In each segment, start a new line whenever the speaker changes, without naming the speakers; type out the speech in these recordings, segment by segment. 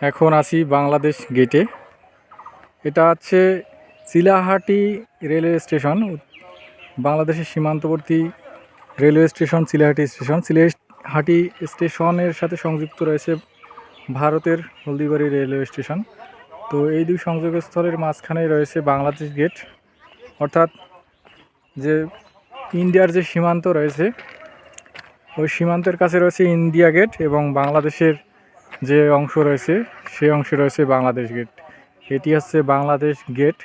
এখন আছি বাংলাদেশ গেটে। এটা হচ্ছে চিলাহাটি রেলওয়ে স্টেশন, বাংলাদেশের সীমান্তবর্তী railway station Chilahati station. Chilahati স্টেশনের সাথে সংযুক্ত রয়েছে ভারতের হলদিবাড়ি রেলওয়ে স্টেশন। তো এই দুই সংযোগস্থলের মাঝখানেই রয়েছে বাংলাদেশ গেট, অর্থাৎ যে ইন্ডিয়ার যে সীমান্ত রয়েছে ওই সীমান্তের কাছে রয়েছে ইন্ডিয়া গেট, এবং বাংলাদেশের যে অংশ রয়েছে সেই অংশে রয়েছে বাংলাদেশ গেট। এটি হচ্ছে বাংলাদেশ গেট,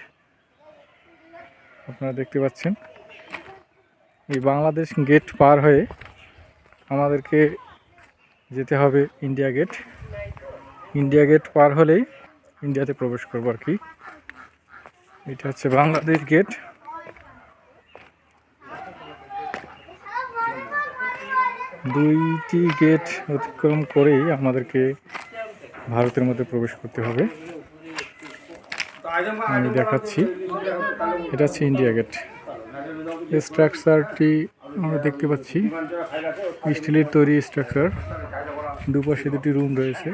আপনারা দেখতে পাচ্ছেন। এই বাংলাদেশ গেট পার হয়ে আমাদেরকে যেতে হবে ইন্ডিয়া গেট। ইন্ডিয়া গেট পার হলেই ইন্ডিয়াতে প্রবেশ করব আর কি। এটা হচ্ছে বাংলাদেশ গেট। দুইটি গেট অতিক্রম করেই আমাদেরকে ভারতের মধ্যে প্রবেশ করতে হবে। আমি দেখাচ্ছি, এটা হচ্ছে ইন্ডিয়া গেট। স্ট্রাকচারটি আমরা দেখতে পাচ্ছি স্টিলের তৈরি স্ট্রাকচার। দুপাশে দুটি রুম রয়েছে।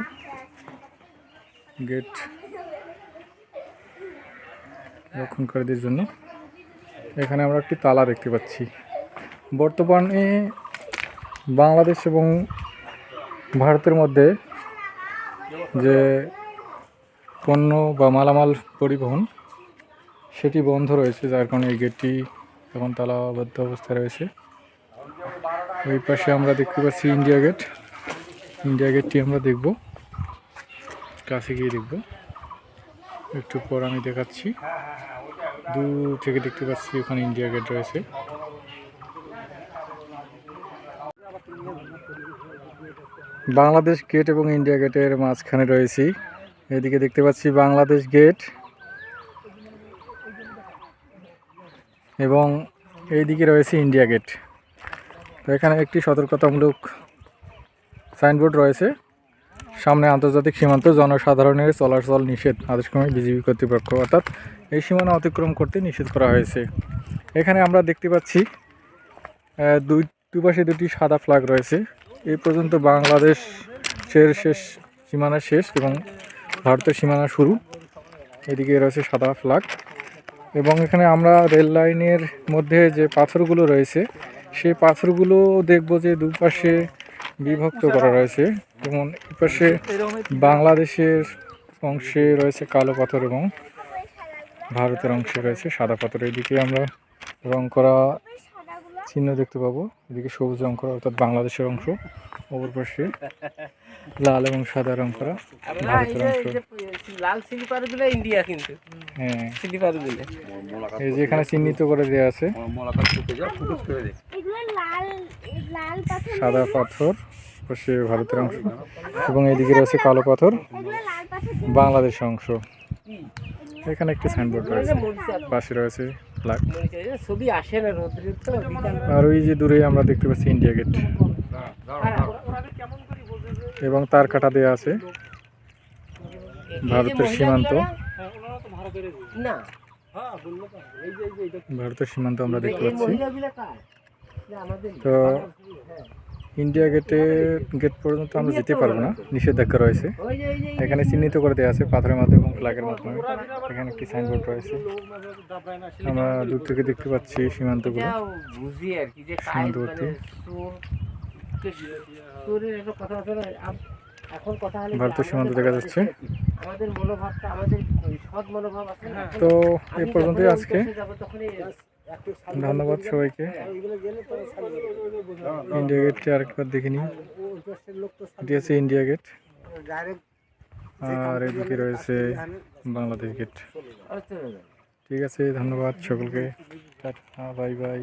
গেট রক্ষণকারীদের জন্য। এখানে আমরা একটি তালা দেখতে পাচ্ছি। বর্তমানে বাংলাদেশ এবং ভারতের মধ্যে যে পণ্য বা মালামাল পরিবহন সেটি বন্ধ রয়েছে, যার কারণে এই গেটটি এখন তালাবদ্ধ অবস্থায় রয়েছে। ওই পাশে আমরা দেখতে পাচ্ছি ইন্ডিয়া গেট। ইন্ডিয়া গেটটি আমরা দেখব, কাছে গিয়ে দেখব। একটু পর আমি দেখাচ্ছি। দূর থেকে দেখতে পাচ্ছি ওখানে ইন্ডিয়া গেট রয়েছে। বাংলাদেশ গেট এবং ইন্ডিয়া গেটের মাঝখানে রয়েছি। এদিকে দেখতে পাচ্ছি বাংলাদেশ গেট, এবং এইদিকে রয়েছে ইন্ডিয়া গেট। তো এখানে একটি সতর্কতামূলক সাইনবোর্ড রয়েছে। সামনে আন্তর্জাতিক সীমান্ত, জনসাধারণের চলাচল নিষেধ, আদেশক্রমে বিজিবি কর্তৃপক্ষ, অর্থাৎ এই সীমানা অতিক্রম করতে নিষেধ করা হয়েছে। এখানে আমরা দেখতে পাচ্ছি দুপাশে দুটি সাদা ফ্ল্যাগ রয়েছে। এই পর্যন্ত বাংলাদেশের শেষ সীমানা শেষ এবং ভারতের সীমানা শুরু। এদিকে রয়েছে সাদা ফ্ল্যাগ, এবং এখানে আমরা রেল লাইনের মধ্যে যে পাথরগুলো রয়েছে সেই পাথরগুলো দেখব যে দুপাশে বিভক্ত করা রয়েছে। যেমন এই পাশে বাংলাদেশের অংশে রয়েছে কালো পাথর এবং ভারতের অংশে রয়েছে সাদা পাথর। এদিকে আমরা রং করা চিহ্ন দেখতে পাবো। এদিকে সবুজ রং করা অর্থাৎ বাংলাদেশের অংশ, অপর পাশে লাল এবং সাদা রং করা ভারতের অংশ।
লাল স্লিপারগুলো ইন্ডিয়া, কিন্তু হ্যাঁ স্লিপারগুলো
এই যে এখানে চিহ্নিত করে দেওয়া আছে। সাদা পাথর পাশে ভারতের অংশ, এবং এদিকে রয়েছে কালো পাথর বাংলাদেশের অংশ। এখানে একটি সাইনবোর্ড রয়েছে, পাশে রয়েছে ফ্ল্যাগ। আর ওই যে দূরে আমরা দেখতে পাচ্ছি ইন্ডিয়া গেট, এবং তার কাটা দেওয়া আছে ভারতের সীমান্ত। ভারতের সীমান্ত আমরা দেখতে পাচ্ছি। তো ইন্ডিয়া গেট পর্যন্ত আমরা যেতে পারবো না, নিষেধাজ্ঞা রয়েছে। এখানে চিহ্নিত করে দেওয়া আছে পাথরের মাধ্যমে এবং ফ্ল্যাগের মাধ্যমে। এখানে একটি সাইনবোর্ড রয়েছে। আমরা দূর থেকে দেখতে পাচ্ছি সীমান্তগুলো, সীমান্তবর্তী। ভারতের সীমান্ত দেখা যাচ্ছে। তো এই পর্যন্তই আজকে। ধন্যবাদ সবাইকে। ইন্ডিয়া গেটটি আরেকবার দেখে নিই। এটি হচ্ছে ইন্ডিয়া গেট, আর এদিকে রয়েছে বাংলাদেশ গেট। ঠিক আছে, ধন্যবাদ সকলকে। Tata, bye bye.